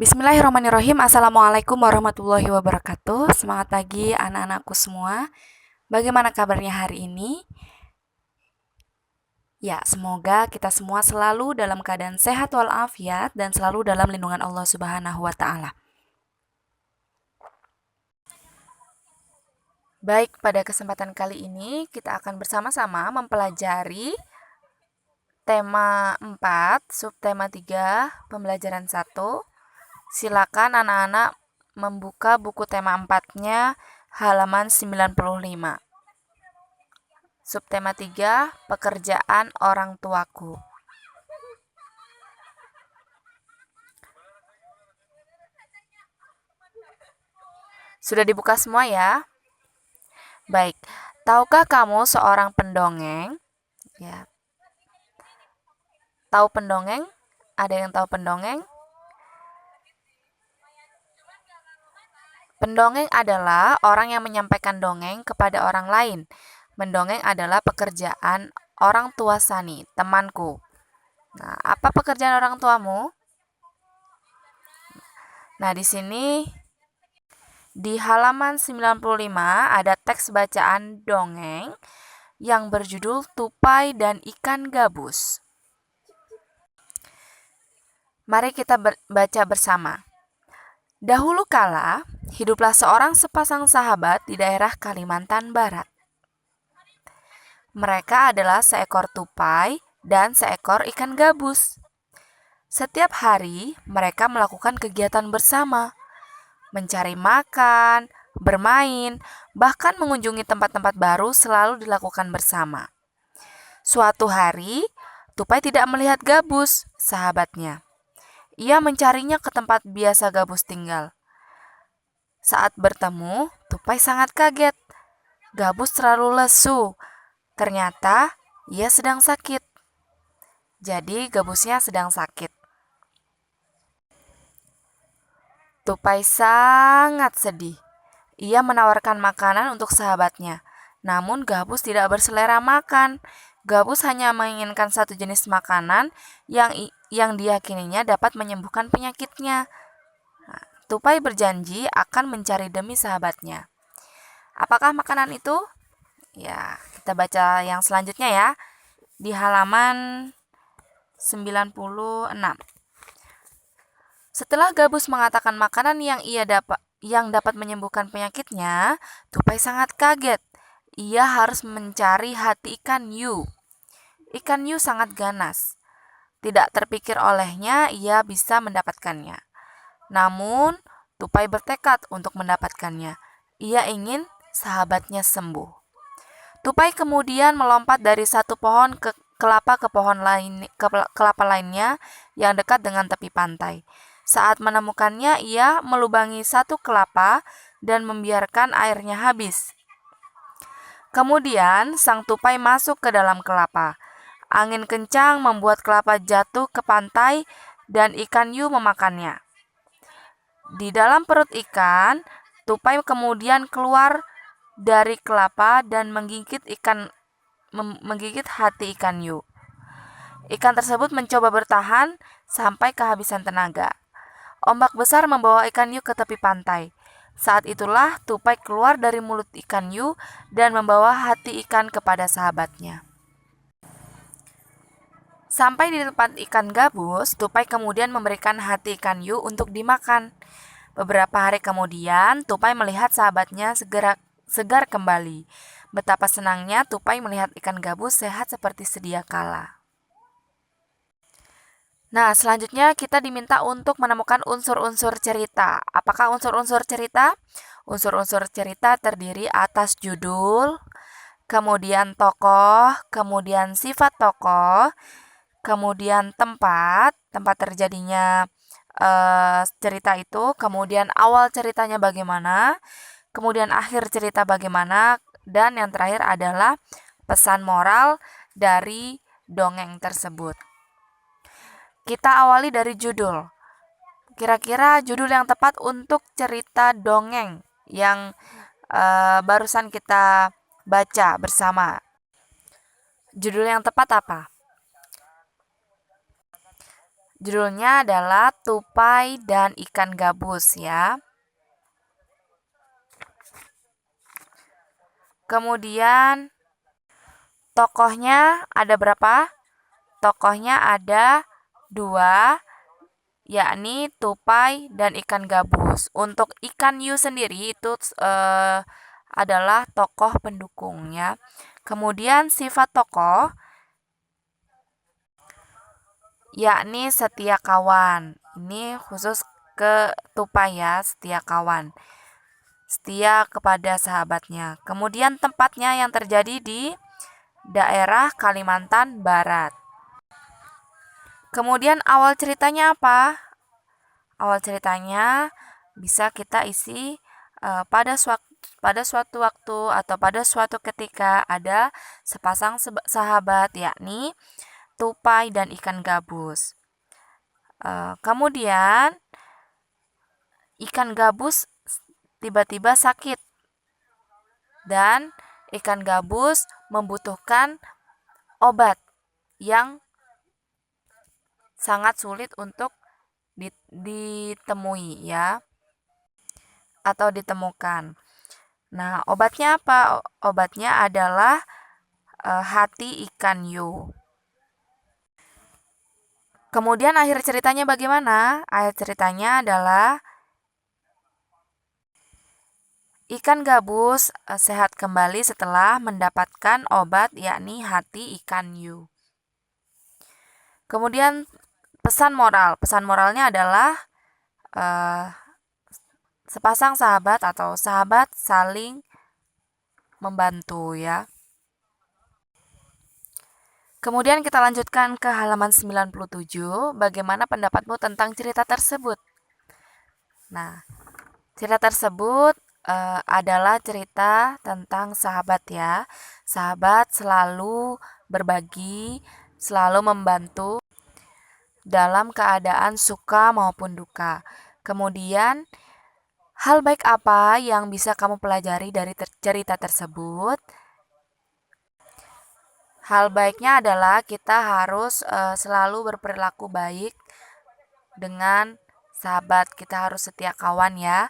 Bismillahirrahmanirrahim. Assalamualaikum warahmatullahi wabarakatuh. Semangat pagi anak-anakku semua. Bagaimana kabarnya hari ini? Ya, semoga kita semua selalu dalam keadaan sehat walafiat dan selalu dalam lindungan Allah Subhanahu wa taala. Baik, pada kesempatan kali ini kita akan bersama-sama mempelajari tema 4, subtema 3, pembelajaran 1. Silakan anak-anak membuka buku tema 4-nya halaman 95. Subtema 3, pekerjaan orang tuaku. Sudah dibuka semua ya? Baik, tahukah kamu seorang pendongeng? Ya. Tahu pendongeng? Ada yang tahu pendongeng? Pendongeng adalah orang yang menyampaikan dongeng kepada orang lain. Mendongeng adalah pekerjaan orang tua Sani, temanku. Nah, apa pekerjaan orang tuamu? Nah, di sini di halaman 95 ada teks bacaan dongeng yang berjudul Tupai dan Ikan Gabus. Mari kita baca bersama. Dahulu kala, hiduplah seorang sepasang sahabat di daerah Kalimantan Barat. Mereka adalah seekor tupai dan seekor ikan gabus. Setiap hari, mereka melakukan kegiatan bersama, mencari makan, bermain, bahkan mengunjungi tempat-tempat baru selalu dilakukan bersama. Suatu hari, tupai tidak melihat gabus, sahabatnya. Ia mencarinya ke tempat biasa gabus tinggal. Saat bertemu, tupai sangat kaget. Gabus terlalu lesu. Ternyata ia sedang sakit. Jadi gabusnya sedang sakit. Tupai sangat sedih. Ia menawarkan makanan untuk sahabatnya. Namun gabus tidak berselera makan. Gabus hanya menginginkan satu jenis makanan yang diyakininya dapat menyembuhkan penyakitnya. Nah, tupai berjanji akan mencari demi sahabatnya. Apakah makanan itu? Ya, kita baca yang selanjutnya ya. Di halaman 96. Setelah gabus mengatakan makanan yang dapat menyembuhkan penyakitnya, tupai sangat kaget. Ia harus mencari hati ikan hiu. Ikan hiu sangat ganas. Tidak terpikir olehnya ia bisa mendapatkannya. Namun, tupai bertekad untuk mendapatkannya. Ia ingin sahabatnya sembuh. Tupai kemudian melompat dari satu pohon kelapa ke kelapa lainnya yang dekat dengan tepi pantai. Saat menemukannya, ia melubangi satu kelapa dan membiarkan airnya habis. Kemudian, sang tupai masuk ke dalam kelapa. Angin kencang membuat kelapa jatuh ke pantai dan ikan hiu memakannya. Di dalam perut ikan, tupai kemudian keluar dari kelapa dan menggigit hati ikan hiu. Ikan tersebut mencoba bertahan sampai kehabisan tenaga. Ombak besar membawa ikan hiu ke tepi pantai. Saat itulah tupai keluar dari mulut ikan hiu dan membawa hati ikan kepada sahabatnya. Sampai di tempat ikan gabus, tupai kemudian memberikan hati ikan hiu untuk dimakan. Beberapa hari kemudian, tupai melihat sahabatnya segar kembali. Betapa senangnya tupai melihat ikan gabus sehat seperti sedia kala. Nah, selanjutnya kita diminta untuk menemukan unsur-unsur cerita. Apakah unsur-unsur cerita? Unsur-unsur cerita terdiri atas judul, kemudian tokoh, kemudian sifat tokoh, kemudian tempat terjadinya cerita itu, kemudian awal ceritanya bagaimana, kemudian akhir cerita bagaimana, dan yang terakhir adalah pesan moral dari dongeng tersebut. Kita awali dari judul. Kira-kira judul yang tepat untuk cerita dongeng yang barusan kita baca bersama. Judul yang tepat apa? Judulnya adalah Tupai dan Ikan Gabus ya. Kemudian tokohnya ada berapa? Tokohnya ada 2, yakni tupai dan ikan gabus. Untuk ikan hiu sendiri itu adalah tokoh pendukungnya. Kemudian sifat tokoh yakni setia kawan. Ini khusus ke tupai ya, setia kawan. Setia kepada sahabatnya. Kemudian tempatnya yang terjadi di daerah Kalimantan Barat. Kemudian awal ceritanya apa? Awal ceritanya bisa kita isi pada suatu waktu atau pada suatu ketika ada sepasang sahabat yakni tupai dan ikan gabus. Kemudian ikan gabus tiba-tiba sakit dan ikan gabus membutuhkan obat yang sangat sulit untuk ditemui ya atau ditemukan. Nah, obatnya apa? Obatnya adalah hati ikan hiu. Kemudian akhir ceritanya bagaimana? Akhir ceritanya adalah ikan gabus sehat kembali setelah mendapatkan obat yakni hati ikan hiu. Kemudian pesan moral. Pesan moralnya adalah sepasang sahabat atau sahabat saling membantu ya. Kemudian kita lanjutkan ke halaman 97. Bagaimana pendapatmu tentang cerita tersebut? Nah, cerita tersebut adalah cerita tentang sahabat ya. Sahabat selalu berbagi, selalu membantu dalam keadaan suka maupun duka. Kemudian, hal baik apa yang bisa kamu pelajari dari cerita tersebut? Hal baiknya adalah kita harus selalu berperilaku baik dengan sahabat. Kita harus setia kawan ya.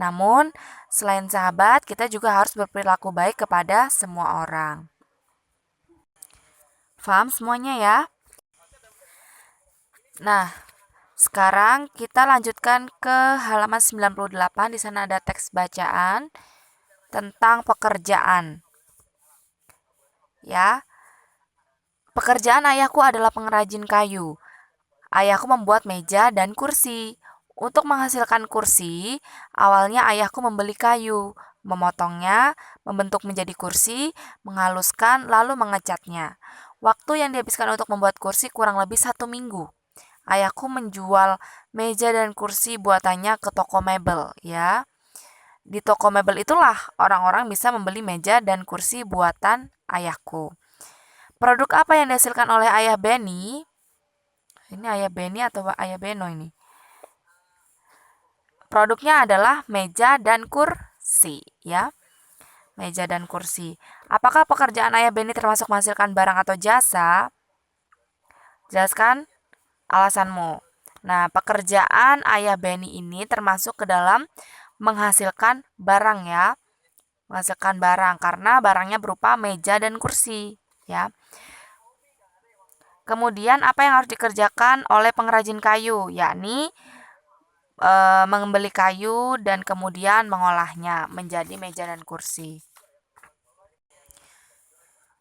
Namun, selain sahabat, kita juga harus berperilaku baik kepada semua orang. Paham semuanya ya? Nah, sekarang kita lanjutkan ke halaman 98. Di sana ada teks bacaan tentang pekerjaan. Ya. Pekerjaan ayahku adalah pengrajin kayu. Ayahku membuat meja dan kursi. Untuk menghasilkan kursi, awalnya ayahku membeli kayu, memotongnya, membentuk menjadi kursi, menghaluskan, lalu mengecatnya. Waktu yang dihabiskan untuk membuat kursi kurang lebih 1 minggu. Ayahku menjual meja dan kursi buatannya ke toko mebel, ya. Di toko mebel itulah orang-orang bisa membeli meja dan kursi buatan ayahku. Produk apa yang dihasilkan oleh ayah Benny? Ini ayah Benny atau ayah Beno ini? Produknya adalah meja dan kursi, ya. Meja dan kursi. Apakah pekerjaan ayah Benny termasuk menghasilkan barang atau jasa? Jelaskan alasanmu. Nah, pekerjaan ayah Benny ini termasuk ke dalam menghasilkan barang ya. Menghasilkan barang karena barangnya berupa meja dan kursi, ya. Kemudian apa yang harus dikerjakan oleh pengrajin kayu? Yakni membeli kayu dan kemudian mengolahnya menjadi meja dan kursi.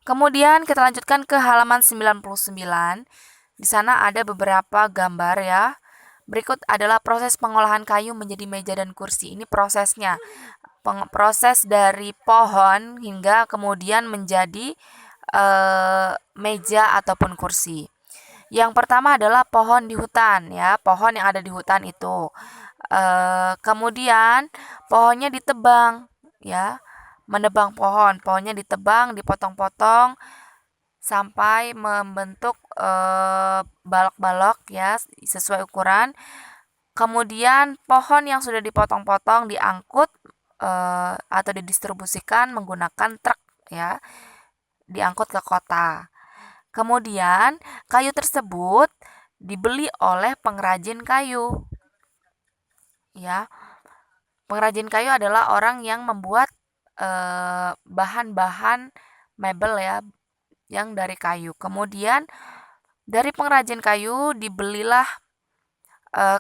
Kemudian kita lanjutkan ke halaman 99. Di sana ada beberapa gambar ya. Berikut adalah proses pengolahan kayu menjadi meja dan kursi. Ini prosesnya. Proses dari pohon hingga kemudian menjadi meja ataupun kursi. Yang pertama adalah pohon di hutan ya, pohon yang ada di hutan itu. Kemudian pohonnya ditebang ya, menebang pohonnya ditebang, dipotong-potong sampai membentuk balok-balok ya sesuai ukuran. Kemudian pohon yang sudah dipotong-potong diangkut atau didistribusikan menggunakan truk ya, diangkut ke kota. Kemudian kayu tersebut dibeli oleh pengrajin kayu. Ya, pengrajin kayu adalah orang yang membuat bahan-bahan mebel ya, yang dari kayu. Kemudian dari pengrajin kayu dibelilah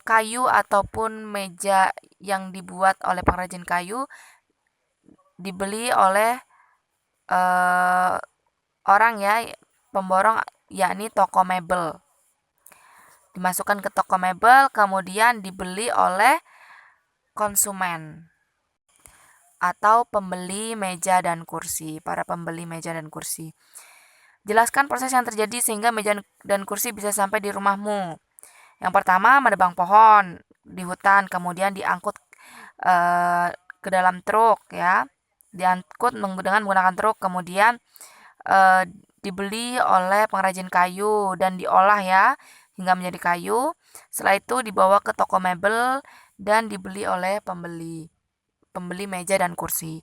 kayu ataupun meja yang dibuat oleh pengrajin kayu dibeli oleh orang ya, pemborong, yakni toko mebel. Dimasukkan ke toko mebel, kemudian dibeli oleh konsumen atau pembeli meja dan kursi, para pembeli meja dan kursi. Jelaskan proses yang terjadi sehingga meja dan kursi bisa sampai di rumahmu. Yang pertama, menebang pohon di hutan, kemudian diangkut ke dalam truk ya. Diangkut dengan menggunakan truk, kemudian dibeli oleh pengrajin kayu dan diolah ya hingga menjadi kayu. Setelah itu dibawa ke toko mebel dan dibeli oleh pembeli meja dan kursi.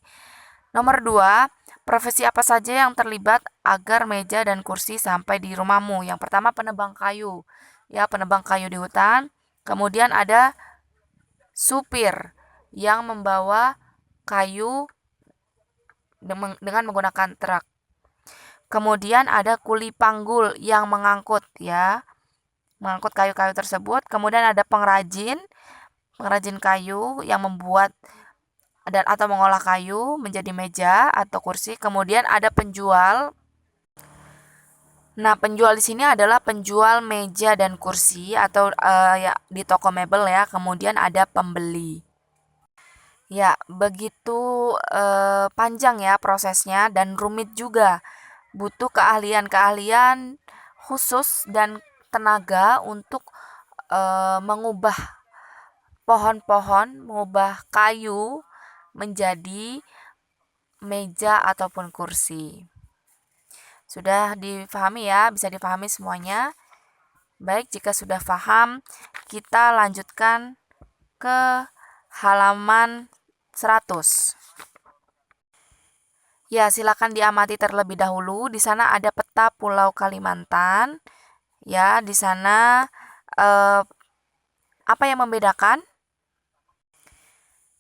Nomor 2, profesi apa saja yang terlibat agar meja dan kursi sampai di rumahmu? Yang pertama, penebang kayu. Ya, penebang kayu di hutan. Kemudian ada supir yang membawa kayu dengan menggunakan truk. Kemudian ada kuli panggul yang mengangkut ya, mengangkut kayu-kayu tersebut. Kemudian ada pengrajin kayu yang membuat dan atau mengolah kayu menjadi meja atau kursi. Kemudian ada penjual. Nah, penjual di sini adalah penjual meja dan kursi atau ya di toko mebel ya. Kemudian ada pembeli. Ya, begitu panjang ya prosesnya dan rumit juga. Butuh keahlian-keahlian khusus dan tenaga untuk mengubah pohon-pohon, mengubah kayu menjadi meja ataupun kursi. Sudah difahami ya, bisa difahami semuanya. Baik, jika sudah paham, kita lanjutkan ke halaman 100. Ya, silakan diamati terlebih dahulu. Di sana ada peta Pulau Kalimantan. Ya, di sana apa yang membedakan?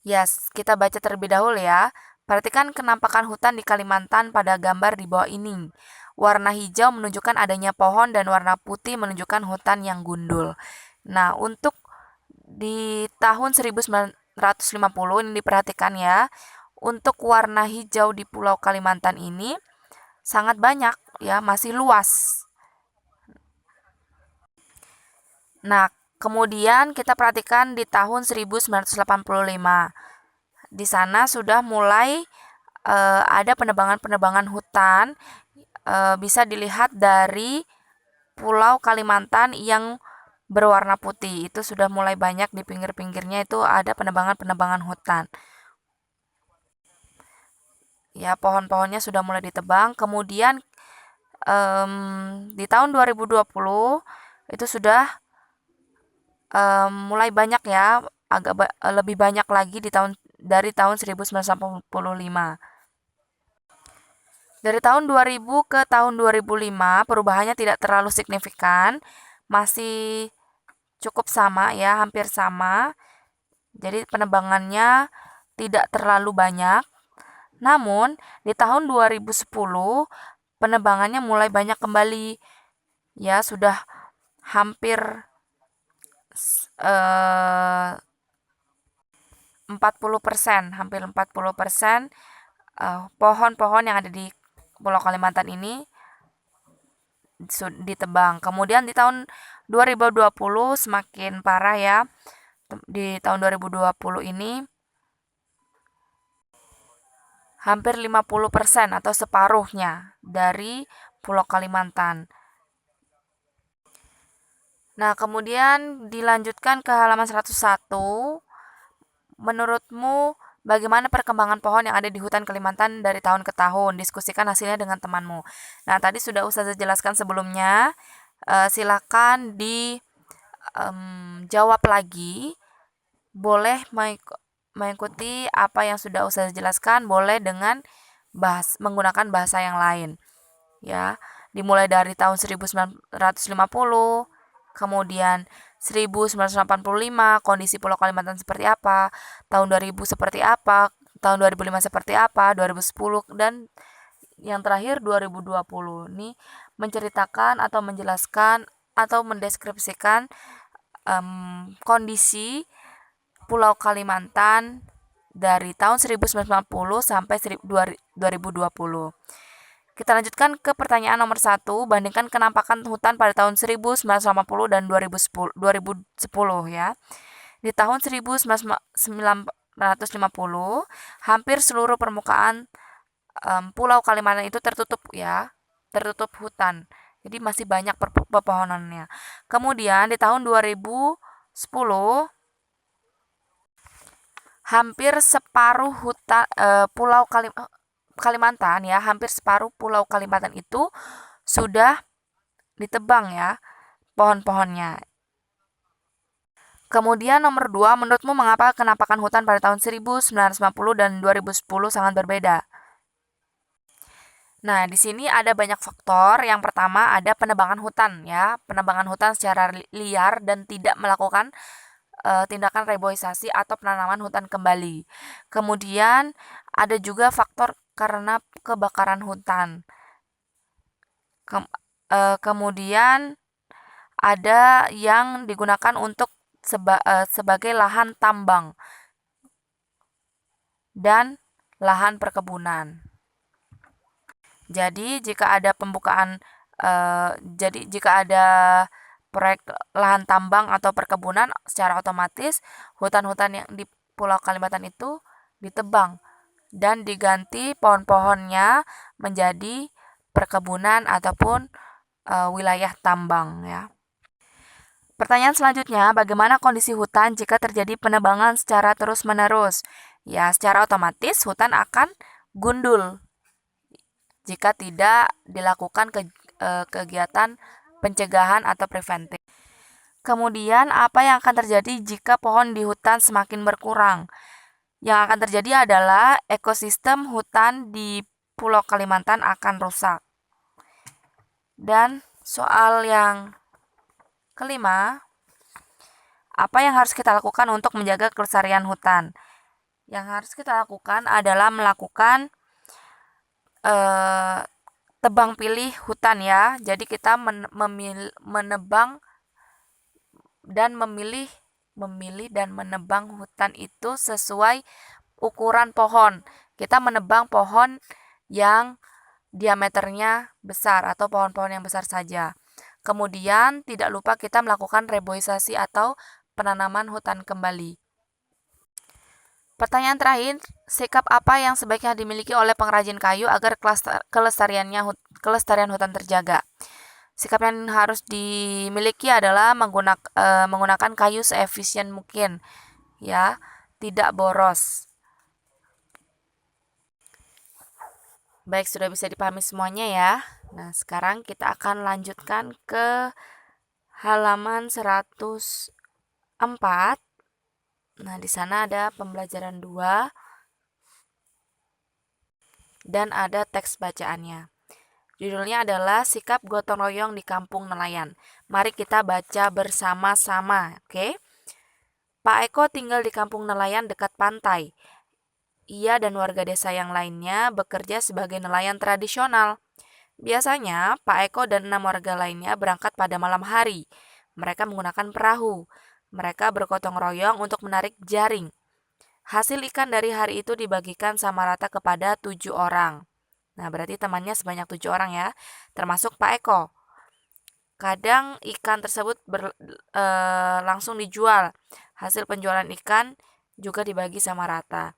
Ya, kita baca terlebih dahulu ya. Perhatikan kenampakan hutan di Kalimantan pada gambar di bawah ini. Warna hijau menunjukkan adanya pohon dan warna putih menunjukkan hutan yang gundul. Nah, untuk di tahun 1950 ini diperhatikan ya. Untuk warna hijau di Pulau Kalimantan ini sangat banyak ya, masih luas. Nah, kemudian kita perhatikan di tahun 1985. Di sana sudah mulai ada penebangan-penebangan hutan. Bisa dilihat dari Pulau Kalimantan yang berwarna putih. Itu sudah mulai banyak di pinggir-pinggirnya itu ada penebangan-penebangan hutan. Ya, pohon-pohonnya sudah mulai ditebang. Kemudian di tahun 2020 itu sudah mulai banyak ya, agak lebih banyak lagi dari tahun 1985. Dari tahun 2000 ke tahun 2005 perubahannya tidak terlalu signifikan, masih cukup sama ya, hampir sama. Jadi penebangannya tidak terlalu banyak. Namun, di tahun 2010 penebangannya mulai banyak kembali. Ya, sudah hampir 40%, hampir 40% pohon-pohon yang ada di Pulau Kalimantan ini ditebang. Kemudian di tahun 2020 semakin parah ya. Di tahun 2020 ini hampir 50% atau separuhnya dari Pulau Kalimantan. Nah, kemudian dilanjutkan ke halaman 101. Menurutmu bagaimana perkembangan pohon yang ada di hutan Kalimantan dari tahun ke tahun? Diskusikan hasilnya dengan temanmu. Nah, tadi sudah Ustazah jelaskan sebelumnya. Silakan dijawab lagi. Boleh mengikuti apa yang sudah Ustazah jelaskan, boleh dengan menggunakan bahasa yang lain. Ya, dimulai dari tahun 1950, kemudian 1985 kondisi Pulau Kalimantan seperti apa, tahun 2000 seperti apa, tahun 2005 seperti apa, 2010, dan yang terakhir 2020. Ini menceritakan atau menjelaskan atau mendeskripsikan kondisi Pulau Kalimantan dari tahun 1990 sampai 2020. Kita lanjutkan ke pertanyaan nomor 1. Bandingkan kenampakan hutan pada tahun 1980 dan 2010 ya. Di tahun 1950, hampir seluruh permukaan Pulau Kalimantan itu tertutup ya, tertutup hutan. Jadi masih banyak pepohonannya. Kemudian di tahun 2010 hampir separuh hutan Pulau Kalimantan ya, hampir separuh Pulau Kalimantan itu sudah ditebang ya pohon-pohonnya. Kemudian nomor 2, menurutmu mengapa kenampakan hutan pada tahun 1950 dan 2010 sangat berbeda? Nah, di sini ada banyak faktor. Yang pertama ada penebangan hutan ya, penebangan hutan secara liar dan tidak melakukan tindakan reboisasi atau penanaman hutan kembali. Kemudian ada juga faktor karena kebakaran hutan. Kemudian ada yang digunakan untuk sebagai lahan tambang dan lahan perkebunan. Jadi jika ada proyek lahan tambang atau perkebunan, secara otomatis hutan-hutan yang di Pulau Kalimantan itu ditebang dan diganti pohon-pohonnya menjadi perkebunan ataupun wilayah tambang ya. Pertanyaan selanjutnya, bagaimana kondisi hutan jika terjadi penebangan secara terus-menerus? Ya, secara otomatis hutan akan gundul jika tidak dilakukan kegiatan pencegahan atau preventif. Kemudian, apa yang akan terjadi jika pohon di hutan semakin berkurang? Yang akan terjadi adalah ekosistem hutan di Pulau Kalimantan akan rusak. Dan soal yang kelima, apa yang harus kita lakukan untuk menjaga kelestarian hutan? Yang harus kita lakukan adalah melakukan tebang pilih hutan ya. Jadi kita menebang dan memilih dan menebang hutan itu sesuai ukuran pohon. Kita menebang pohon yang diameternya besar atau pohon-pohon yang besar saja. Kemudian tidak lupa kita melakukan reboisasi atau penanaman hutan kembali. Pertanyaan terakhir, sikap apa yang sebaiknya dimiliki oleh pengrajin kayu agar kelestarian hutan terjaga? Sikap yang harus dimiliki adalah menggunakan kayu seefisien mungkin, ya, tidak boros. Baik, sudah bisa dipahami semuanya ya. Nah, sekarang kita akan lanjutkan ke halaman 104. Nah, di sana ada pembelajaran 2 dan ada teks bacaannya. Judulnya adalah Sikap Gotong Royong di Kampung Nelayan. Mari kita baca bersama-sama, oke? Pak Eko tinggal di kampung nelayan dekat pantai. Ia dan warga desa yang lainnya bekerja sebagai nelayan tradisional. Biasanya, Pak Eko dan 6 warga lainnya berangkat pada malam hari. Mereka menggunakan perahu. Mereka bergotong royong untuk menarik jaring. Hasil ikan dari hari itu dibagikan sama rata kepada 7 orang. Nah, berarti temannya sebanyak 7 orang ya, termasuk Pak Eko. Kadang ikan tersebut langsung dijual. Hasil penjualan ikan juga dibagi sama rata.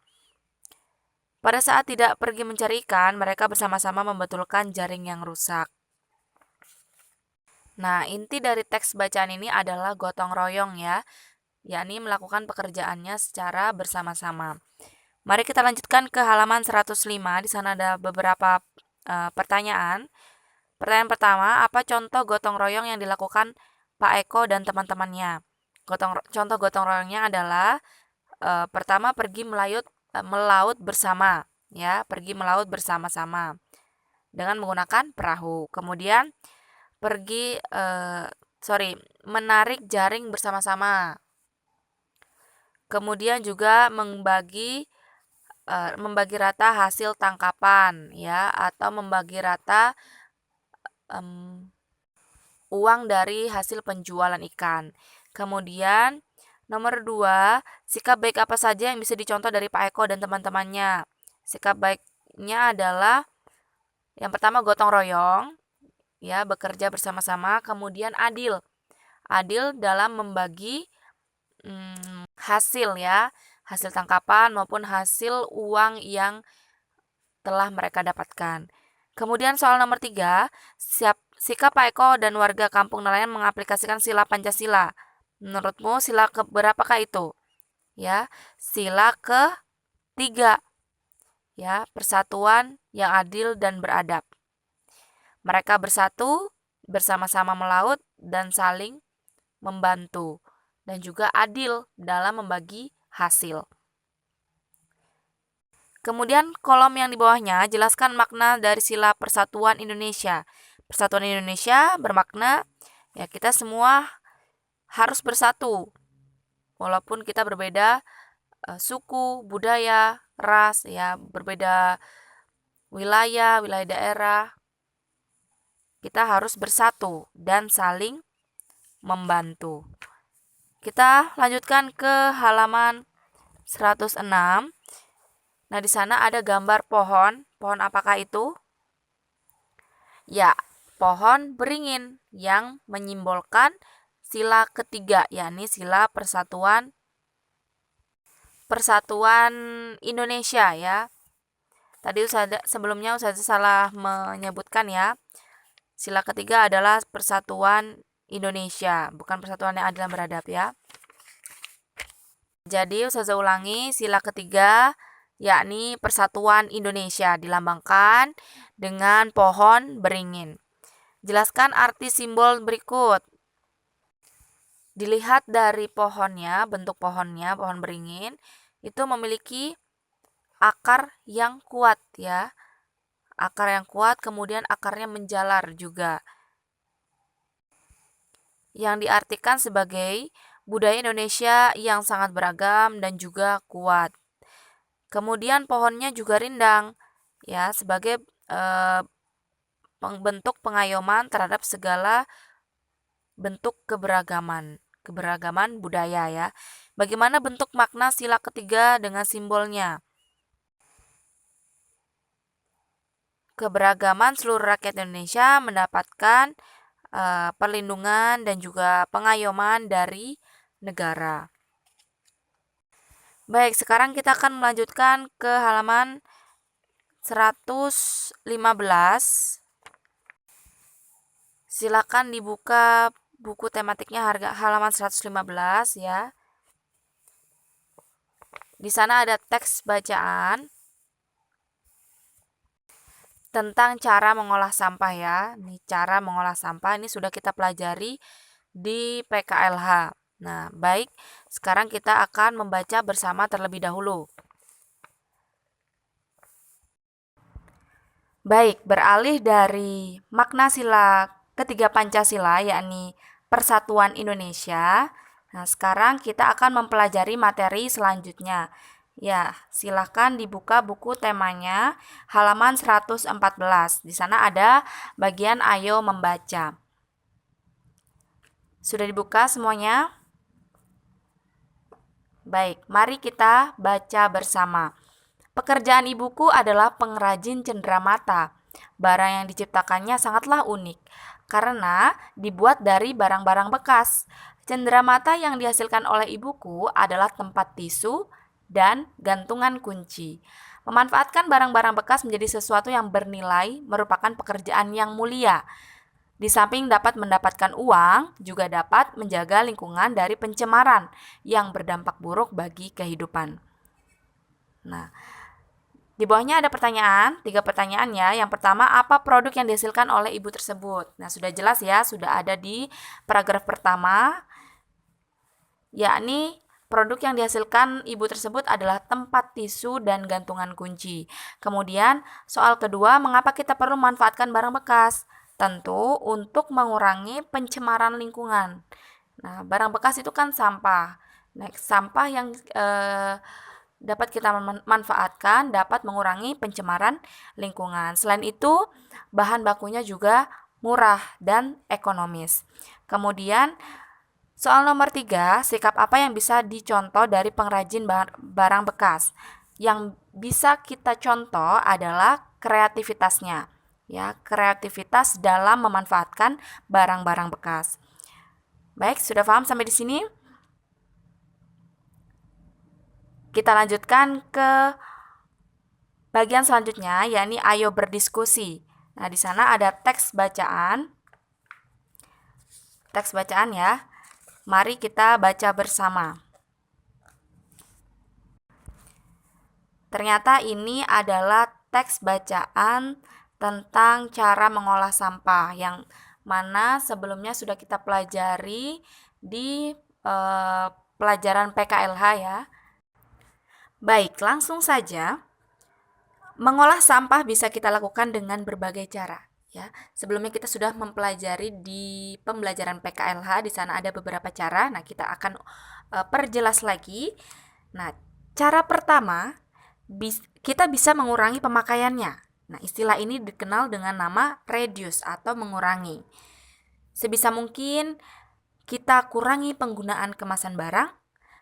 Pada saat tidak pergi mencari ikan, mereka bersama-sama membetulkan jaring yang rusak. Nah, inti dari teks bacaan ini adalah gotong royong ya, yakni melakukan pekerjaannya secara bersama-sama. Mari kita lanjutkan ke halaman 105. Di sana ada beberapa pertanyaan. Pertanyaan pertama, apa contoh gotong royong yang dilakukan Pak Eko dan teman-temannya? Contoh gotong royongnya adalah pertama pergi melaut bersama, ya, pergi melaut bersama-sama dengan menggunakan perahu. Kemudian pergi menarik jaring bersama-sama. Kemudian juga membagi rata hasil tangkapan ya, atau membagi rata uang dari hasil penjualan ikan. Kemudian nomor 2, sikap baik apa saja yang bisa dicontoh dari Pak Eko dan teman-temannya. Sikap baiknya adalah yang pertama gotong royong, ya, bekerja bersama-sama. Kemudian adil dalam membagi hasil ya, hasil tangkapan maupun hasil uang yang telah mereka dapatkan. Kemudian soal nomor 3, sikap Pak Eko dan warga Kampung Nelayan mengaplikasikan sila Pancasila. Menurutmu sila keberapakah itu? Ya, sila ke-3. Ya, persatuan yang adil dan beradab. Mereka bersatu, bersama-sama melaut dan saling membantu, dan juga adil dalam membagi hasil. Kemudian kolom yang di bawahnya, jelaskan makna dari sila Persatuan Indonesia. Persatuan Indonesia bermakna ya kita semua harus bersatu. Walaupun kita berbeda suku, budaya, ras, ya, berbeda wilayah daerah, kita harus bersatu dan saling membantu. Kita lanjutkan ke halaman 106. Nah, di sana ada gambar pohon. Pohon apakah itu? Ya, pohon beringin yang menyimbolkan sila ke-3, yakni sila Persatuan Indonesia ya. Tadi sebelumnya Ustazah salah menyebutkan ya. Sila ke-3 adalah Persatuan Indonesia, bukan persatuan yang adil dan beradab ya. Jadi Ustazah ulangi, sila ke-3 yakni Persatuan Indonesia dilambangkan dengan pohon beringin. Jelaskan arti simbol berikut. Dilihat dari pohonnya, bentuk pohonnya, pohon beringin itu memiliki akar yang kuat ya. Akar yang kuat, kemudian akarnya menjalar juga. Yang diartikan sebagai budaya Indonesia yang sangat beragam dan juga kuat. Kemudian pohonnya juga rindang ya, sebagai bentuk pengayoman terhadap segala bentuk keberagaman budaya ya. Bagaimana bentuk makna sila ke-3 dengan simbolnya? Keberagaman seluruh rakyat Indonesia mendapatkan perlindungan dan juga pengayoman dari negara. Baik, sekarang kita akan melanjutkan ke halaman 115. Silakan dibuka buku tematiknya halaman 115 ya. Di sana ada teks bacaan tentang cara mengolah sampah ya. Ini cara mengolah sampah ini sudah kita pelajari di PKLH. Nah, baik, sekarang kita akan membaca bersama terlebih dahulu. Baik, beralih dari makna sila ke-3 Pancasila, yakni Persatuan Indonesia. Nah, sekarang kita akan mempelajari materi selanjutnya. Ya, silahkan dibuka buku temanya halaman 114. Di sana ada bagian ayo membaca. Sudah dibuka semuanya? Baik, mari kita baca bersama. Pekerjaan ibuku adalah pengrajin cenderamata. Barang yang diciptakannya sangatlah unik karena dibuat dari barang-barang bekas. Cenderamata yang dihasilkan oleh ibuku adalah tempat tisu dan gantungan kunci. Memanfaatkan barang-barang bekas menjadi sesuatu yang bernilai merupakan pekerjaan yang mulia. Di samping dapat mendapatkan uang, juga dapat menjaga lingkungan dari pencemaran yang berdampak buruk bagi kehidupan. Nah, di bawahnya ada pertanyaan, 3 pertanyaan ya. Yang pertama, apa produk yang dihasilkan oleh ibu tersebut? Nah, sudah jelas ya, sudah ada di paragraf pertama, yakni produk yang dihasilkan ibu tersebut adalah tempat tisu dan gantungan kunci. Kemudian, soal kedua, mengapa kita perlu memanfaatkan barang bekas? Tentu untuk mengurangi pencemaran lingkungan. Nah, barang bekas itu kan sampah. Nah, sampah yang dapat kita manfaatkan dapat mengurangi pencemaran lingkungan. Selain itu, bahan bakunya juga murah dan ekonomis. Kemudian, soal nomor 3, sikap apa yang bisa dicontoh dari pengrajin barang bekas? Yang bisa kita contoh adalah kreativitasnya. Ya, kreativitas dalam memanfaatkan barang-barang bekas. Baik, sudah paham sampai di sini? Kita lanjutkan ke bagian selanjutnya, yakni ayo berdiskusi. Nah, di sana ada teks bacaan. Teks bacaan ya. Mari kita baca bersama. Ternyata ini adalah teks bacaan tentang cara mengolah sampah yang mana sebelumnya sudah kita pelajari di pelajaran PKLH ya. Baik, langsung saja. Mengolah sampah bisa kita lakukan dengan berbagai cara. Ya, sebelumnya kita sudah mempelajari di pembelajaran PKLH, di sana ada beberapa cara. Nah, kita akan perjelas lagi. Nah, cara pertama kita bisa mengurangi pemakaiannya. Nah, istilah ini dikenal dengan nama reduce atau mengurangi. Sebisa mungkin kita kurangi penggunaan kemasan barang,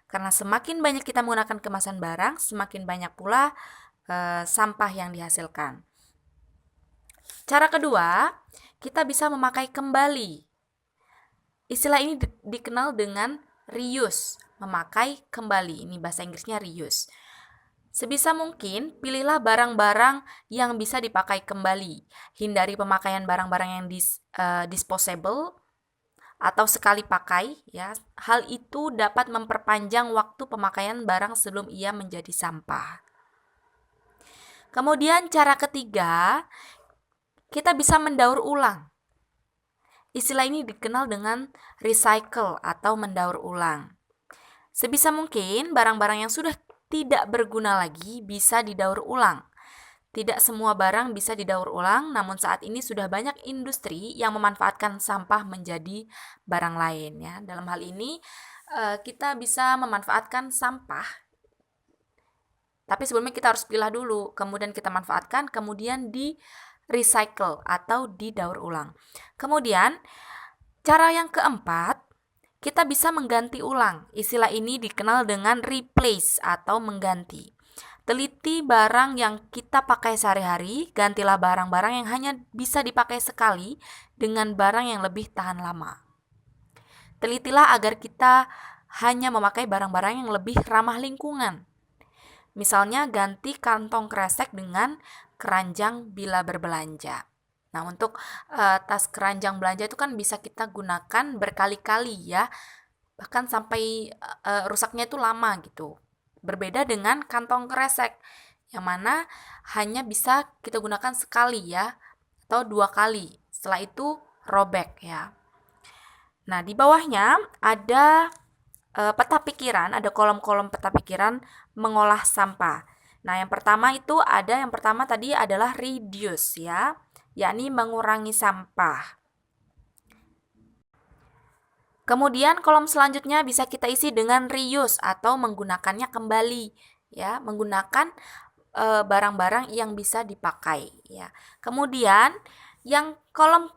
karena semakin banyak kita menggunakan kemasan barang, semakin banyak pula sampah yang dihasilkan. Cara kedua, kita bisa memakai kembali. Istilah ini dikenal dengan reuse, memakai kembali. Ini bahasa Inggrisnya reuse. Sebisa mungkin, pilihlah barang-barang yang bisa dipakai kembali. Hindari pemakaian barang-barang yang disposable atau sekali pakai. Ya. Hal itu dapat memperpanjang waktu pemakaian barang sebelum ia menjadi sampah. Kemudian cara ketiga, kita bisa mendaur ulang. Istilah ini dikenal dengan recycle atau mendaur ulang. Sebisa mungkin, barang-barang yang sudah tidak berguna lagi bisa didaur ulang. Tidak semua barang bisa didaur ulang, namun saat ini sudah banyak industri yang memanfaatkan sampah menjadi barang lain. Ya. Dalam hal ini, kita bisa memanfaatkan sampah, tapi sebelumnya kita harus pilah dulu, kemudian kita manfaatkan, kemudian di recycle atau didaur ulang. Kemudian, cara yang keempat, kita bisa mengganti ulang. Istilah ini dikenal dengan replace atau mengganti. Teliti barang yang kita pakai sehari-hari, gantilah barang-barang yang hanya bisa dipakai sekali dengan barang yang lebih tahan lama. Telitilah agar kita hanya memakai barang-barang yang lebih ramah lingkungan. Misalnya ganti kantong kresek dengan keranjang bila berbelanja. Nah, untuk tas keranjang belanja itu kan bisa kita gunakan berkali-kali ya. Bahkan sampai rusaknya itu lama gitu. Berbeda dengan kantong kresek yang mana hanya bisa kita gunakan sekali ya atau 2 kali. Setelah itu robek ya. Nah, di bawahnya ada peta pikiran, ada kolom-kolom peta pikiran mengolah sampah. Nah, yang pertama tadi adalah reduce ya, yakni mengurangi sampah. Kemudian kolom selanjutnya bisa kita isi dengan reuse atau menggunakannya kembali ya, menggunakan barang-barang yang bisa dipakai ya. Kemudian yang kolom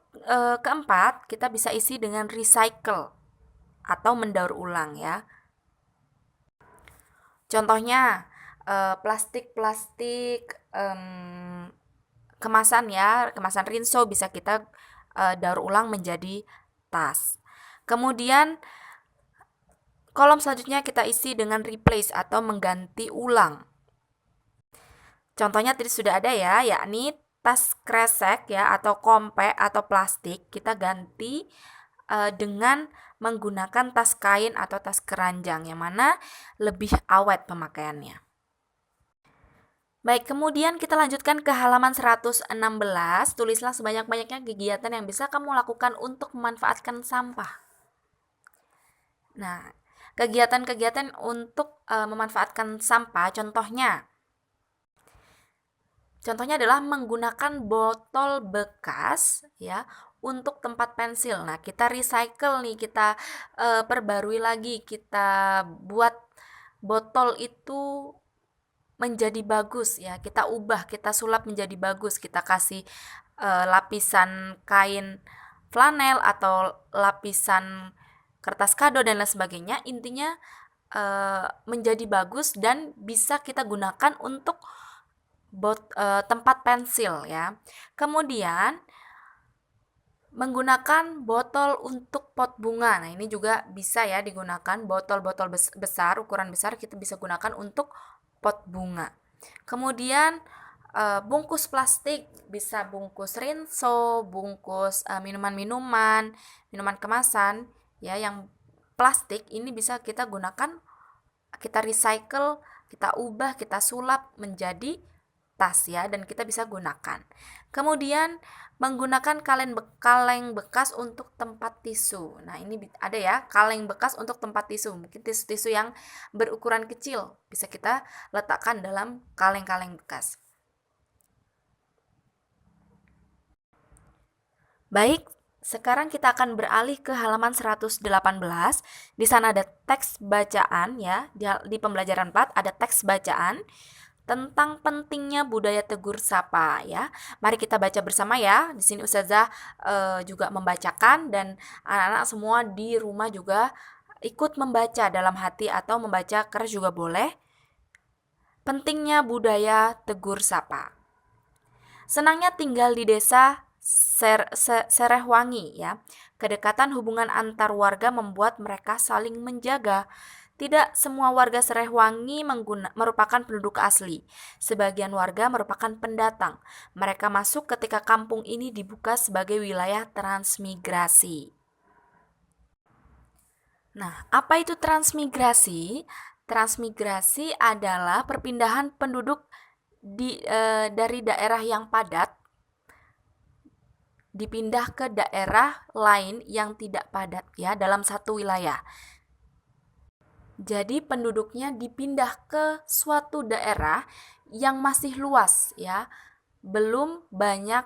keempat kita bisa isi dengan recycle atau mendaur ulang ya. Contohnya plastik kemasan ya, kemasan rinso bisa kita daur ulang menjadi tas. Kemudian kolom selanjutnya kita isi dengan replace atau mengganti ulang. Contohnya tadi sudah ada ya, yakni tas kresek ya atau kompek atau plastik kita ganti dengan menggunakan tas kain atau tas keranjang yang mana lebih awet pemakaiannya. Baik, kemudian kita lanjutkan ke halaman 116. Tulislah sebanyak-banyaknya kegiatan yang bisa kamu lakukan untuk memanfaatkan sampah. Nah, kegiatan-kegiatan untuk memanfaatkan sampah contohnya adalah menggunakan botol bekas ya untuk tempat pensil. Nah, kita recycle nih, kita perbarui lagi, kita buat botol itu menjadi bagus ya. Kita ubah, kita sulap menjadi bagus. Kita kasih lapisan kain flanel atau lapisan kertas kado dan lain sebagainya. Intinya menjadi bagus dan bisa kita gunakan untuk tempat pensil ya. Kemudian menggunakan botol untuk pot bunga. Nah, ini juga bisa ya digunakan, botol-botol besar, ukuran besar kita bisa gunakan untuk pot bunga. Kemudian bungkus plastik, bisa bungkus rinso, bungkus minuman kemasan ya, yang plastik ini bisa kita gunakan, kita recycle, kita ubah, kita sulap menjadi tas ya, dan kita bisa gunakan. Kemudian menggunakan kaleng bekas untuk tempat tisu. Nah, ini ada ya, kaleng bekas untuk tempat tisu. Mungkin tisu-tisu yang berukuran kecil bisa kita letakkan dalam kaleng-kaleng bekas. Baik, sekarang kita akan beralih ke halaman 118. Di sana ada teks bacaan ya. Di pembelajaran 4 ada teks bacaan tentang pentingnya budaya tegur sapa ya. Mari kita baca bersama ya. Di sini Ustazah juga membacakan, dan anak-anak semua di rumah juga ikut membaca dalam hati atau membaca keras juga boleh. Pentingnya budaya tegur sapa. Senangnya tinggal di desa Serehwangi ya. Kedekatan hubungan antar warga membuat mereka saling menjaga. Tidak semua warga Serehwangi merupakan penduduk asli. Sebagian warga merupakan pendatang. Mereka masuk ketika kampung ini dibuka sebagai wilayah transmigrasi. Nah, apa itu transmigrasi? Transmigrasi adalah perpindahan penduduk dari daerah yang padat dipindah ke daerah lain yang tidak padat ya, dalam satu wilayah. Jadi penduduknya dipindah ke suatu daerah yang masih luas ya, belum banyak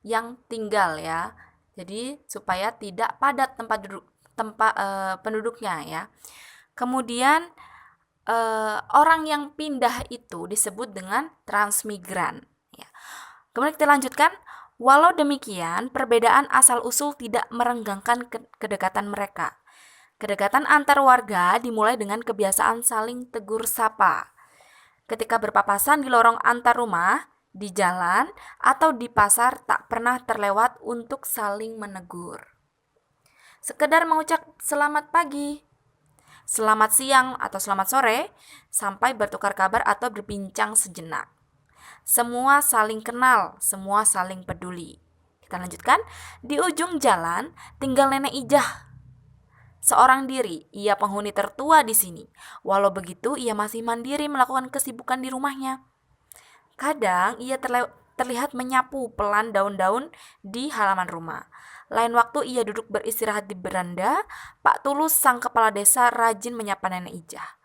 yang tinggal ya. Jadi supaya tidak padat penduduknya ya. Kemudian orang yang pindah itu disebut dengan transmigran ya. Kemudian kita lanjutkan. Walau demikian, perbedaan asal-usul tidak merenggangkan kedekatan mereka. Kedekatan antar warga dimulai dengan kebiasaan saling tegur sapa. Ketika berpapasan di lorong antar rumah, di jalan, atau di pasar, tak pernah terlewat untuk saling menegur. Sekedar mengucap selamat pagi, selamat siang, atau selamat sore, sampai bertukar kabar atau berbincang sejenak. Semua saling kenal, semua saling peduli. Kita lanjutkan. Di ujung jalan tinggal Nenek Ijah, seorang diri. Ia penghuni tertua di sini. Walau begitu, ia masih mandiri melakukan kesibukan di rumahnya. Kadang ia terlihat menyapu pelan daun-daun di halaman rumah. Lain waktu ia duduk beristirahat di beranda. Pak Tulus, sang kepala desa, rajin menyapa Nenek Ijah.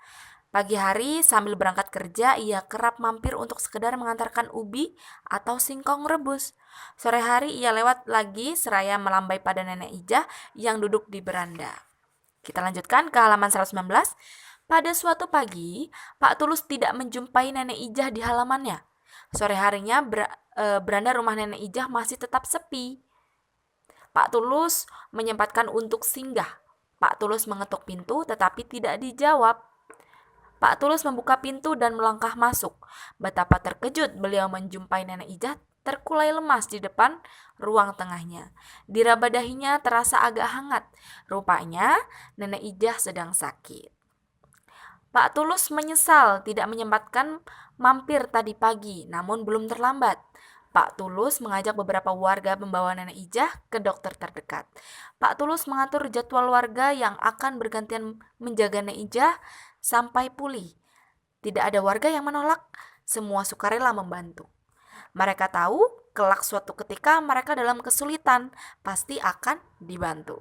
Pagi hari sambil berangkat kerja, ia kerap mampir untuk sekedar mengantarkan ubi atau singkong rebus. Sore hari ia lewat lagi seraya melambai pada Nenek Ijah yang duduk di beranda. Kita lanjutkan ke halaman 119. Pada suatu pagi, Pak Tulus tidak menjumpai Nenek Ijah di halamannya. Sore harinya beranda rumah Nenek Ijah masih tetap sepi. Pak Tulus menyempatkan untuk singgah. Pak Tulus mengetuk pintu tetapi tidak dijawab. Pak Tulus membuka pintu dan melangkah masuk. Betapa terkejut beliau menjumpai Nenek Ijah terkulai lemas di depan ruang tengahnya. Di raba dahinya terasa agak hangat. Rupanya Nenek Ijah sedang sakit. Pak Tulus menyesal tidak menyempatkan mampir tadi pagi, namun belum terlambat. Pak Tulus mengajak beberapa warga membawa Nenek Ijah ke dokter terdekat. Pak Tulus mengatur jadwal warga yang akan bergantian menjaga Nenek Ijah sampai pulih. Tidak ada warga yang menolak, semua sukarela membantu. Mereka tahu kelak suatu ketika mereka dalam kesulitan, pasti akan dibantu.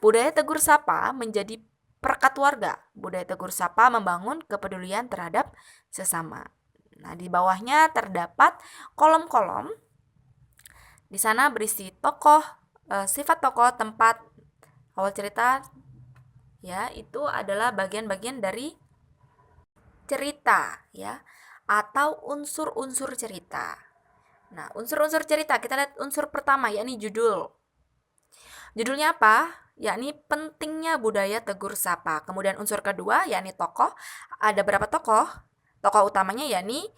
Budaya tegur sapa menjadi perekat warga. Budaya tegur sapa membangun kepedulian terhadap sesama. Nah, di bawahnya terdapat kolom-kolom. Di sana berisi tokoh sifat tokoh, tempat, awal cerita, ya, itu adalah bagian-bagian dari cerita, ya, atau unsur-unsur cerita. Nah, unsur-unsur cerita, kita lihat unsur pertama, yakni judul. Judulnya apa? Yakni pentingnya budaya tegur sapa. Kemudian unsur kedua, yakni tokoh. Ada berapa tokoh? Tokoh utamanya yakni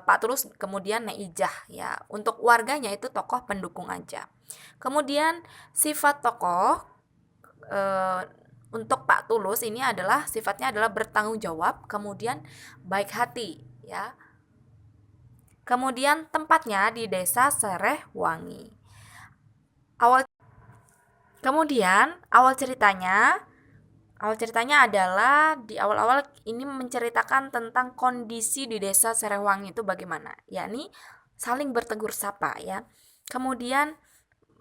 Pak Tulus, kemudian Nek Ijah, ya. Untuk warganya itu tokoh pendukung aja. Kemudian sifat tokoh untuk Pak Tulus ini adalah sifatnya adalah bertanggung jawab, kemudian baik hati, ya. Kemudian tempatnya di Desa Serehwangi. Kemudian awal ceritanya adalah di awal-awal ini menceritakan tentang kondisi di Desa Serehwangi itu bagaimana, yakni saling bertegur sapa, ya. Kemudian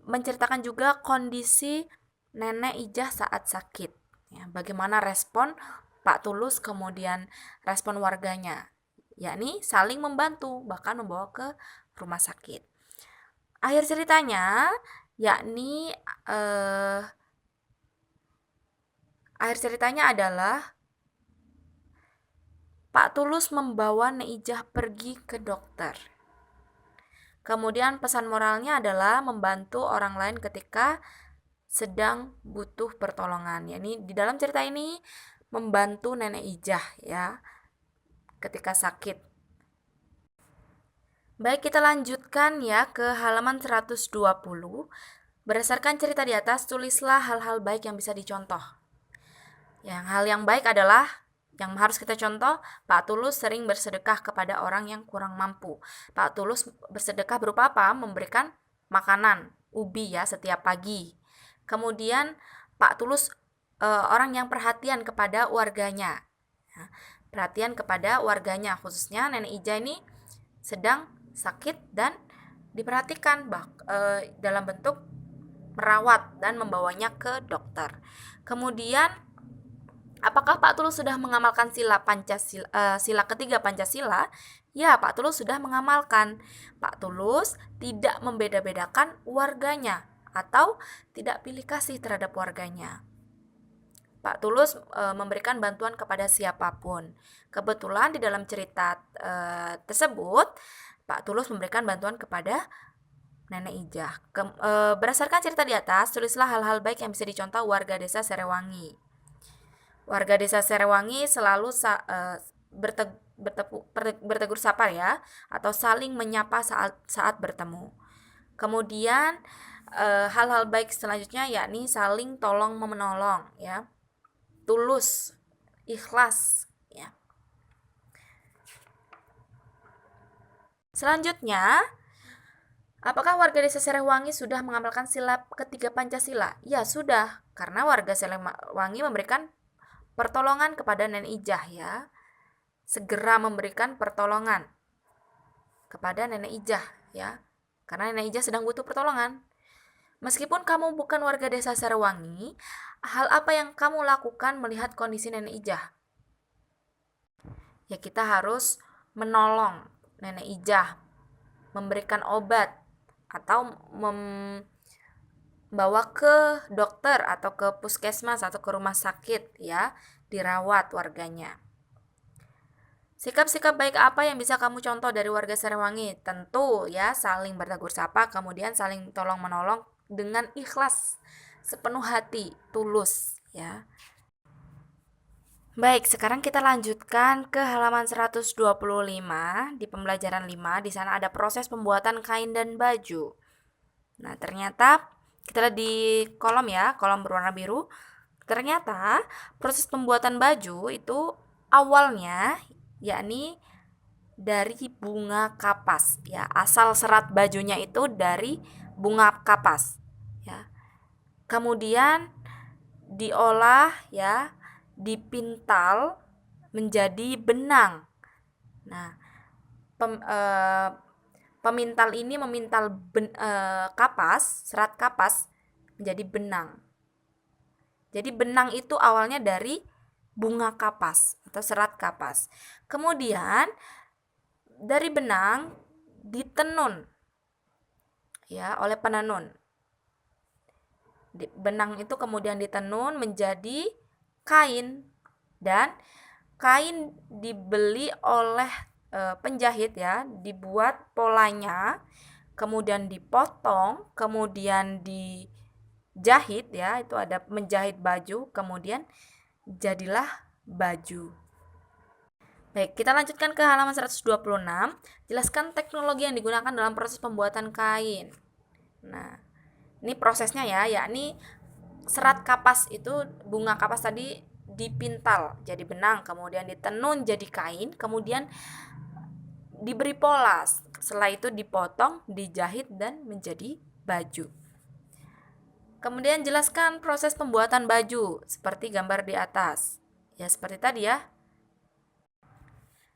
menceritakan juga kondisi Nenek Ijah saat sakit, ya. Bagaimana respon Pak Tulus, kemudian respon warganya, yakni saling membantu bahkan membawa ke rumah sakit. Akhir ceritanya yakni akhir ceritanya adalah Pak Tulus membawa Nek Ijah pergi ke dokter. Kemudian pesan moralnya adalah membantu orang lain ketika sedang butuh pertolongan. Yakni di dalam cerita ini membantu Nenek Ijah, ya, ketika sakit. Baik, kita lanjutkan ya ke halaman 120. Berdasarkan cerita di atas, tulislah hal-hal baik yang bisa dicontoh. Hal yang baik adalah yang harus kita contoh, Pak Tulus sering bersedekah kepada orang yang kurang mampu. Pak Tulus bersedekah berupa apa? Memberikan makanan, ubi, ya, setiap pagi. Kemudian Pak Tulus orang yang perhatian kepada warganya. Perhatian kepada warganya, khususnya Nenek Ijah ini sedang sakit dan diperhatikan dalam bentuk merawat dan membawanya ke dokter. Kemudian apakah Pak Tulus sudah mengamalkan sila ketiga Pancasila? Ya, Pak Tulus sudah mengamalkan. Pak Tulus tidak membeda-bedakan warganya atau tidak pilih kasih terhadap warganya. Pak Tulus memberikan bantuan kepada siapapun. Kebetulan di dalam cerita tersebut, Pak Tulus memberikan bantuan kepada Nenek Ijah. Berdasarkan cerita di atas, tulislah hal-hal baik yang bisa dicontoh warga desa Serehwangi. Warga desa Serehwangi selalu bertegur sapa, ya, atau saling menyapa saat bertemu. Kemudian hal-hal baik selanjutnya yakni saling tolong menolong, ya, tulus, ikhlas, ya. Selanjutnya, apakah warga desa Serehwangi sudah mengamalkan sila ketiga Pancasila? Ya, sudah, karena warga Serehwangi memberikan pertolongan kepada Nenek Ijah, ya. Segera memberikan pertolongan kepada Nenek Ijah, ya. Karena Nenek Ijah sedang butuh pertolongan. Meskipun kamu bukan warga desa Serehwangi, hal apa yang kamu lakukan melihat kondisi Nenek Ijah? Ya, kita harus menolong Nenek Ijah, memberikan obat, atau membawa ke dokter atau ke puskesmas atau ke rumah sakit, ya, dirawat warganya. Sikap-sikap baik apa yang bisa kamu contoh dari warga Serehwangi? Tentu, ya, saling bertegur sapa, kemudian saling tolong menolong dengan ikhlas, sepenuh hati, tulus, ya. Baik, sekarang kita lanjutkan ke halaman 125 di pembelajaran 5. Di sana ada proses pembuatan kain dan baju. Nah, ternyata kita lihat di kolom, ya, kolom berwarna biru. Ternyata proses pembuatan baju itu awalnya yakni dari bunga kapas, ya. Asal serat bajunya itu dari bunga kapas, ya. Kemudian diolah, ya, dipintal menjadi benang. Nah, pemintal ini memintal kapas, serat kapas menjadi benang. Jadi benang itu awalnya dari bunga kapas atau serat kapas. Kemudian dari benang ditenun, ya, oleh penenun. Benang itu kemudian ditenun menjadi kain, dan kain dibeli oleh penjahit ya, dibuat polanya, kemudian dipotong, kemudian dijahit ya, itu ada menjahit baju, kemudian jadilah baju. Baik, kita lanjutkan ke halaman 126. Jelaskan teknologi yang digunakan dalam proses pembuatan kain. Nah, ini prosesnya ya, yakni serat kapas itu, bunga kapas tadi dipintal jadi benang, kemudian ditenun jadi kain, kemudian diberi pola. Setelah itu dipotong, dijahit dan menjadi baju. Kemudian jelaskan proses pembuatan baju seperti gambar di atas. Ya, seperti tadi ya.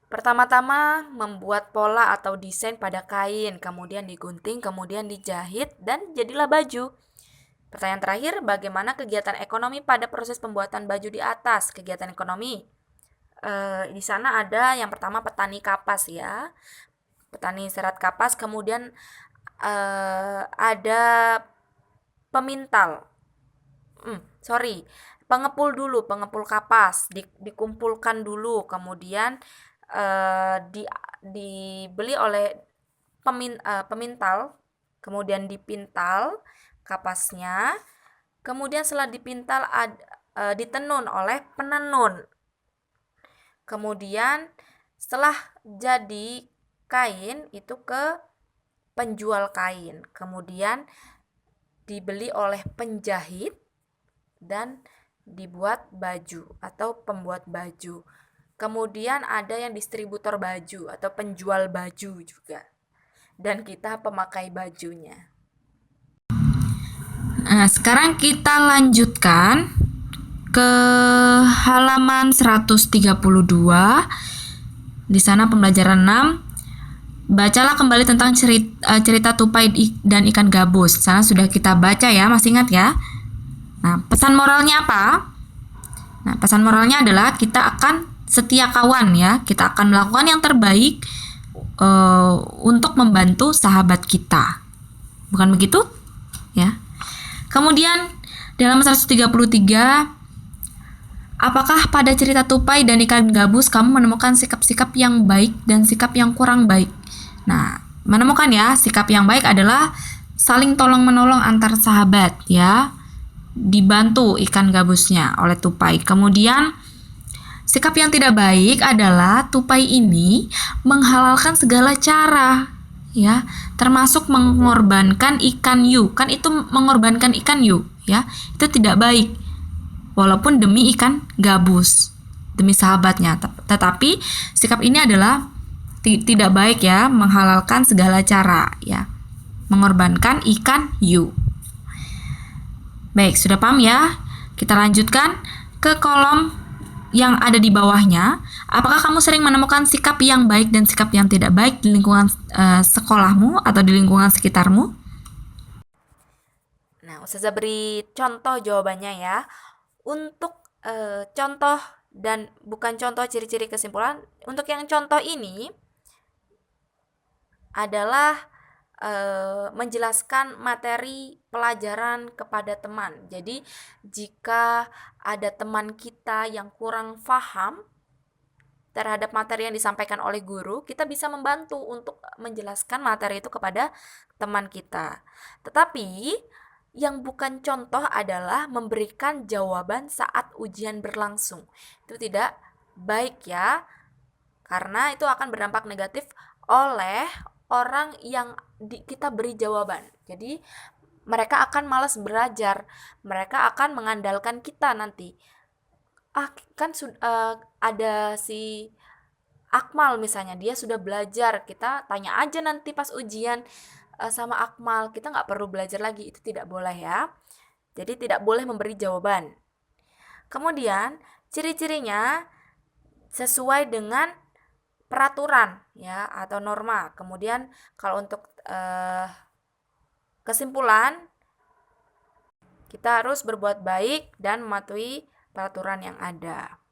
Pertama-tama membuat pola atau desain pada kain, kemudian digunting, kemudian dijahit, dan jadilah baju. Pertanyaan terakhir, bagaimana kegiatan ekonomi pada proses pembuatan baju di atas? Kegiatan ekonomi. Di sana ada yang pertama petani kapas ya, petani serat kapas, kemudian ada pemintal. Pengepul kapas, dikumpulkan dulu, kemudian dibeli oleh pemintal, kemudian dipintal kapasnya, kemudian setelah dipintal ditenun oleh penenun, kemudian setelah jadi kain itu ke penjual kain, kemudian dibeli oleh penjahit dan dibuat baju atau pembuat baju. Kemudian ada yang distributor baju atau penjual baju juga. Dan kita pemakai bajunya. Nah, sekarang kita lanjutkan ke halaman 132. Di sana pembelajaran 6. Bacalah kembali tentang cerita tupai dan ikan gabus. Sana sudah kita baca ya, masih ingat ya? Nah, pesan moralnya apa? Nah, pesan moralnya adalah kita akan setia kawan ya. Kita akan melakukan yang terbaik untuk membantu sahabat kita. Bukan begitu? Ya. Kemudian dalam 133, apakah pada cerita tupai dan ikan gabus kamu menemukan sikap-sikap yang baik dan sikap yang kurang baik? Nah, menemukan ya, sikap yang baik adalah saling tolong-menolong antar sahabat ya. Dibantu ikan gabusnya oleh tupai. Kemudian sikap yang tidak baik adalah tupai ini menghalalkan segala cara ya, termasuk mengorbankan ikan hiu. Kan itu mengorbankan ikan hiu ya. Itu tidak baik. Walaupun demi ikan gabus, demi sahabatnya. Tetapi sikap ini adalah tidak baik ya, menghalalkan segala cara ya. Mengorbankan ikan hiu. Baik, sudah paham ya? Kita lanjutkan ke kolom yang ada di bawahnya. Apakah kamu sering menemukan sikap yang baik dan sikap yang tidak baik di lingkungan sekolahmu atau di lingkungan sekitarmu? Nah, Ustazah beri contoh jawabannya ya. Untuk contoh dan bukan contoh ciri-ciri kesimpulan, untuk yang contoh ini adalah menjelaskan materi pelajaran kepada teman. Jadi jika ada teman kita yang kurang paham terhadap materi yang disampaikan oleh guru, kita bisa membantu untuk menjelaskan materi itu kepada teman kita. Tetapi yang bukan contoh adalah memberikan jawaban saat ujian berlangsung. Itu tidak baik ya, karena itu akan berdampak negatif oleh orang yang kita beri jawaban. Jadi mereka akan malas belajar, mereka akan mengandalkan kita nanti. Kan ada si Akmal misalnya, dia sudah belajar, kita tanya aja nanti pas ujian sama Akmal, kita nggak perlu belajar lagi. Itu tidak boleh ya. Jadi tidak boleh memberi jawaban. Kemudian ciri-cirinya sesuai dengan peraturan ya atau norma. Kemudian kalau untuk kesimpulan, kita harus berbuat baik dan mematuhi peraturan yang ada.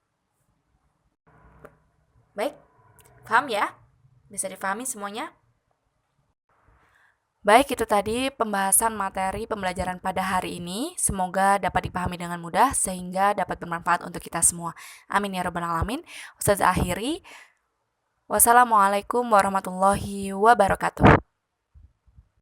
Baik, paham ya? Bisa dipahami semuanya? Baik, itu tadi pembahasan materi pembelajaran pada hari ini. Semoga dapat dipahami dengan mudah sehingga dapat bermanfaat untuk kita semua. Amin ya rabbal alamin. Ustazah akhiri. Wassalamualaikum warahmatullahi wabarakatuh.